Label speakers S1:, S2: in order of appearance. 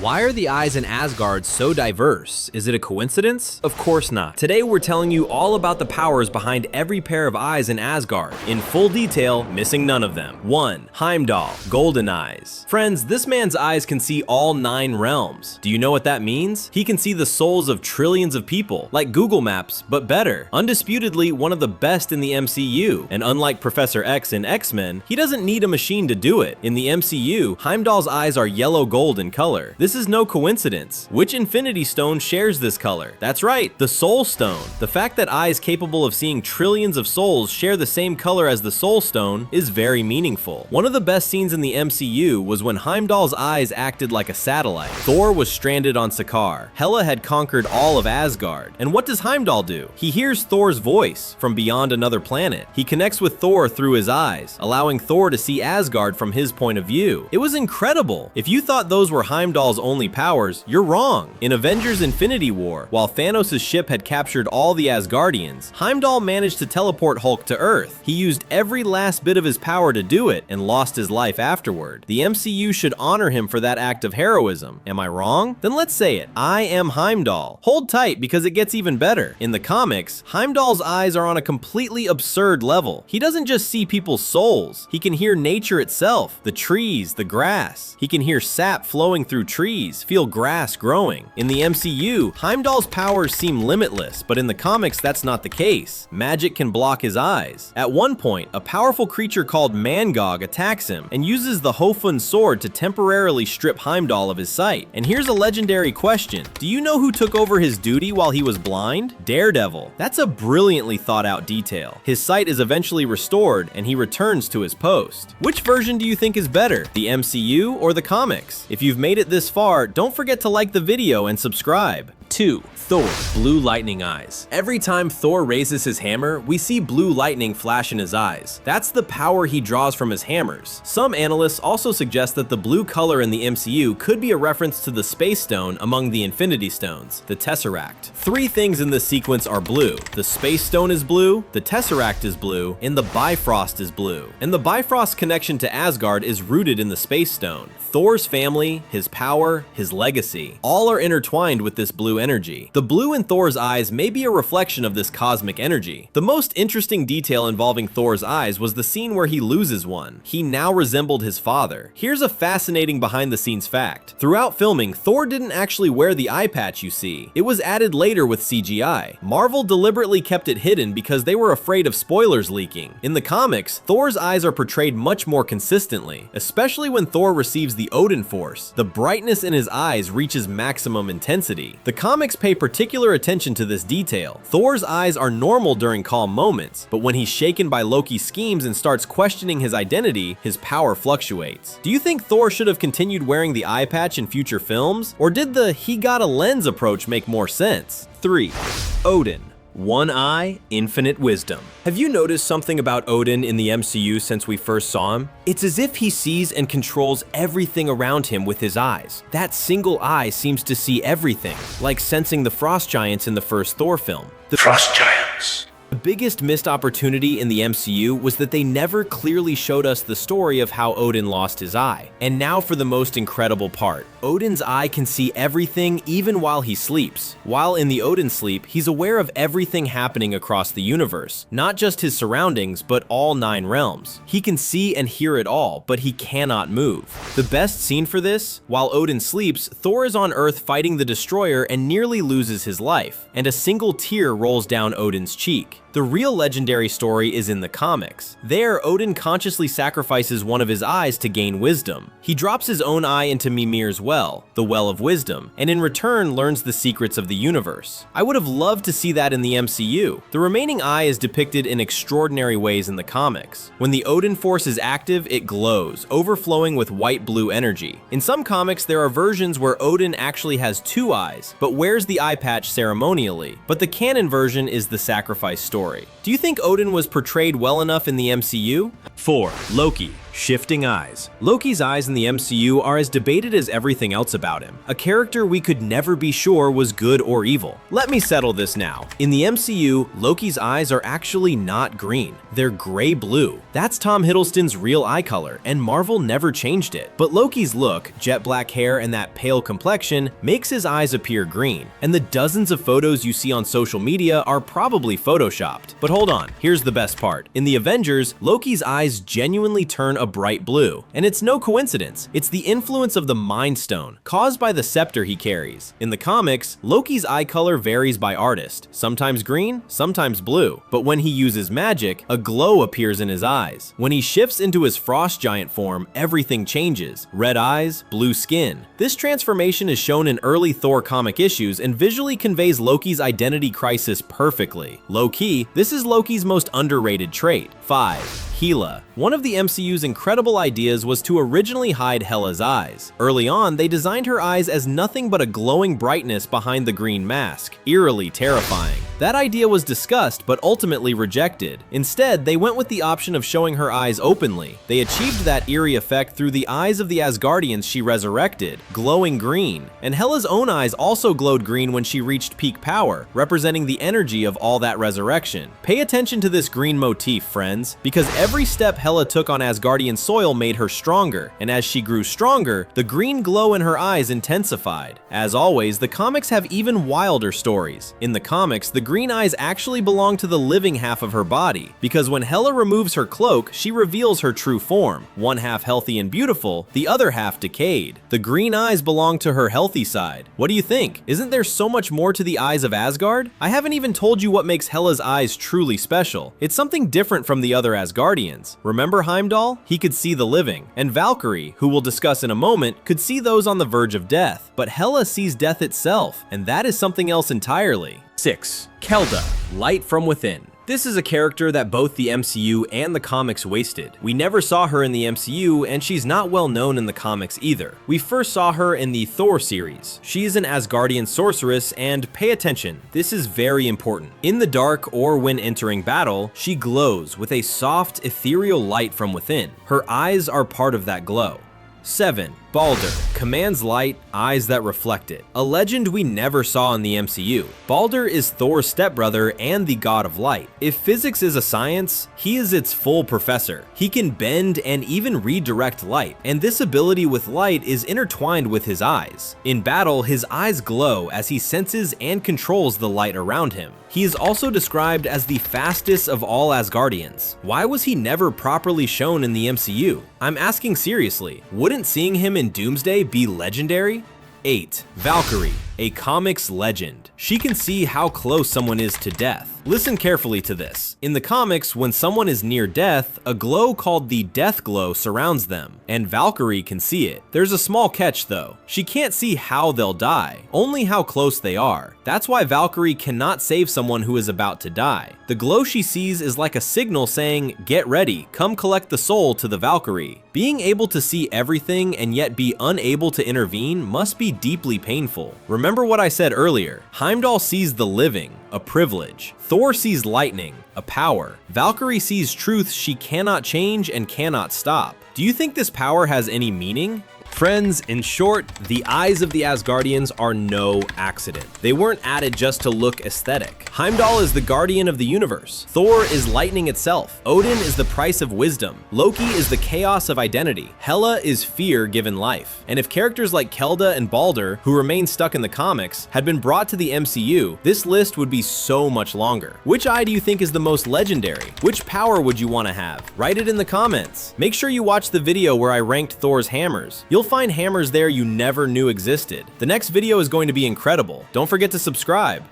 S1: Why are the eyes in Asgard so diverse? Is it a coincidence? Of course not. Today we're telling you all about the powers behind every pair of eyes in Asgard, in full detail, missing none of them. 1. Heimdall, golden eyes. Friends, this man's eyes can see all 9 realms. Do you know what that means? He can see the souls of trillions of people, like Google Maps, but better. Undisputedly one of the best in the MCU, and unlike Professor X in X-Men, he doesn't need a machine to do it. In the MCU, Heimdall's eyes are yellow-gold in color. This is no coincidence. Which Infinity Stone shares this color? That's right, the Soul Stone. The fact that eyes capable of seeing trillions of souls share the same color as the Soul Stone is very meaningful. One of the best scenes in the MCU was when Heimdall's eyes acted like a satellite. Thor was stranded on Saga. Hela had conquered all of Asgard. And what does Heimdall do? He hears Thor's voice from beyond another planet. He connects with Thor through his eyes, allowing Thor to see Asgard from his point of view. It was incredible. If you thought those were Heimdall's only powers, you're wrong. In Avengers Infinity War, while Thanos' ship had captured all the Asgardians, Heimdall managed to teleport Hulk to Earth. He used every last bit of his power to do it and lost his life afterward. The MCU should honor him for that act of heroism. Am I wrong? Then let's say it. I am Heimdall. Hold tight because it gets even better. In the comics, Heimdall's eyes are on a completely absurd level. He doesn't just see people's souls. He can hear nature itself, the trees, the grass. He can hear sap flowing through trees, feel grass growing. In the MCU, Heimdall's powers seem limitless, but in the comics that's not the case. Magic can block his eyes. At one point, a powerful creature called Mangog attacks him and uses the Hofund sword to temporarily strip Heimdall of his sight. And here's a legendary question. Do you know who took over his duty while he was blind? Daredevil. That's a brilliantly thought out detail. His sight is eventually restored and he returns to his post. Which version do you think is better, the MCU or the comics? If you've made it this far, don't forget to like the video and subscribe. 2. Thor, blue lightning eyes. Every time Thor raises his hammer, we see blue lightning flash in his eyes. That's the power he draws from his hammers. Some analysts also suggest that the blue color in the MCU could be a reference to the Space Stone among the Infinity Stones, the Tesseract. 3 things in this sequence are blue. The Space Stone is blue, the Tesseract is blue, and the Bifrost is blue. And the Bifrost connection to Asgard is rooted in the Space Stone. Thor's family, his power, his legacy, all are intertwined with this blue energy. The blue in Thor's eyes may be a reflection of this cosmic energy. The most interesting detail involving Thor's eyes was the scene where he loses one. He now resembled his father. Here's a fascinating behind-the-scenes fact. Throughout filming, Thor didn't actually wear the eye patch you see. It was added later with CGI. Marvel deliberately kept it hidden because they were afraid of spoilers leaking. In the comics, Thor's eyes are portrayed much more consistently, especially when Thor receives the Odin Force. The brightness in his eyes reaches maximum intensity. The comics pay particular attention to this detail. Thor's eyes are normal during calm moments, but when he's shaken by Loki's schemes and starts questioning his identity, his power fluctuates. Do you think Thor should have continued wearing the eye patch in future films, or did the "he got a lens" approach make more sense? 3. Odin. One eye, infinite wisdom. Have you noticed something about Odin in the MCU since we first saw him? It's as if he sees and controls everything around him with his eyes. That single eye seems to see everything, like sensing the frost giants in the first Thor film. The
S2: Frost giants.
S1: The biggest missed opportunity in the MCU was that they never clearly showed us the story of how Odin lost his eye. And now for the most incredible part. Odin's eye can see everything even while he sleeps. While in the Odin sleep, he's aware of everything happening across the universe. Not just his surroundings, but all 9 realms. He can see and hear it all, but he cannot move. The best scene for this? While Odin sleeps, Thor is on Earth fighting the Destroyer and nearly loses his life, and a single tear rolls down Odin's cheek. The real legendary story is in the comics. There, Odin consciously sacrifices one of his eyes to gain wisdom. He drops his own eye into Mimir's well, the Well of Wisdom, and in return learns the secrets of the universe. I would have loved to see that in the MCU. The remaining eye is depicted in extraordinary ways in the comics. When the Odin Force is active, it glows, overflowing with white-blue energy. In some comics, there are versions where Odin actually has 2 eyes, but wears the eye patch ceremonially. But the canon version is the sacrifice story. Do you think Odin was portrayed well enough in the MCU? 4. Loki. Shifting eyes. Loki's eyes in the MCU are as debated as everything else about him, a character we could never be sure was good or evil. Let me settle this now. In the MCU, Loki's eyes are actually not green. They're gray-blue. That's Tom Hiddleston's real eye color, and Marvel never changed it. But Loki's look, jet black hair and that pale complexion, makes his eyes appear green, and the dozens of photos you see on social media are probably photoshopped. But hold on, here's the best part. In the Avengers, Loki's eyes genuinely turn a bright blue, and it's no coincidence. It's the influence of the Mind Stone, caused by the scepter he carries. In the comics, Loki's eye color varies by artist, sometimes green, sometimes blue, but when he uses magic, a glow appears in his eyes. When he shifts into his frost giant form, everything changes. Red eyes, blue skin. This transformation is shown in early Thor comic issues and visually conveys Loki's identity crisis perfectly. Low-key, this is Loki's most underrated trait. 5. Hela. One of the MCU's incredible ideas was to originally hide Hela's eyes. Early on, they designed her eyes as nothing but a glowing brightness behind the green mask, eerily terrifying. That idea was discussed but ultimately rejected. Instead, they went with the option of showing her eyes openly. They achieved that eerie effect through the eyes of the Asgardians she resurrected, glowing green. And Hela's own eyes also glowed green when she reached peak power, representing the energy of all that resurrection. Pay attention to this green motif, friends, because every step Hela took on Asgardian soil made her stronger, and as she grew stronger, the green glow in her eyes intensified. As always, the comics have even wilder stories. In the comics, the green eyes actually belong to the living half of her body, because when Hela removes her cloak, she reveals her true form, one half healthy and beautiful, the other half decayed. The green eyes belong to her healthy side. What do you think? Isn't there so much more to the eyes of Asgard? I haven't even told you what makes Hela's eyes truly special. It's something different from the other Asgardians. Remember Heimdall? He could see the living, and Valkyrie, who we'll discuss in a moment, could see those on the verge of death. But Hela sees death itself, and that is something else entirely. 6. Kelda, light from within. This is a character that both the MCU and the comics wasted. We never saw her in the MCU, and she's not well known in the comics either. We first saw her in the Thor series. She is an Asgardian sorceress, and pay attention, this is very important. In the dark or when entering battle, she glows with a soft, ethereal light from within. Her eyes are part of that glow. 7. Balder, commands light, eyes that reflect it. A legend we never saw in the MCU. Balder is Thor's stepbrother and the god of light. If physics is a science, he is its full professor. He can bend and even redirect light, and this ability with light is intertwined with his eyes. In battle, his eyes glow as he senses and controls the light around him. He is also described as the fastest of all Asgardians. Why was he never properly shown in the MCU? I'm asking seriously, wouldn't seeing him in Doomsday be legendary? 8. Valkyrie, a comics legend. She can see how close someone is to death. Listen carefully to this. In the comics, when someone is near death, a glow called the death glow surrounds them, and Valkyrie can see it. There's a small catch though. She can't see how they'll die, only how close they are. That's why Valkyrie cannot save someone who is about to die. The glow she sees is like a signal saying, "Get ready, come collect the soul" to the Valkyrie. Being able to see everything and yet be unable to intervene must be deeply painful. Remember what I said earlier. Heimdall sees the living, a privilege. Thor sees lightning, a power. Valkyrie sees truths she cannot change and cannot stop. Do you think this power has any meaning? Friends, in short, the eyes of the Asgardians are no accident. They weren't added just to look aesthetic. Heimdall is the guardian of the universe. Thor is lightning itself. Odin is the price of wisdom. Loki is the chaos of identity. Hela is fear given life. And if characters like Kelda and Balder, who remain stuck in the comics, had been brought to the MCU, this list would be so much longer. Which eye do you think is the most legendary? Which power would you want to have? Write it in the comments. Make sure you watch the video where I ranked Thor's hammers. You'll find hammers there you never knew existed. The next video is going to be incredible. Don't forget to subscribe.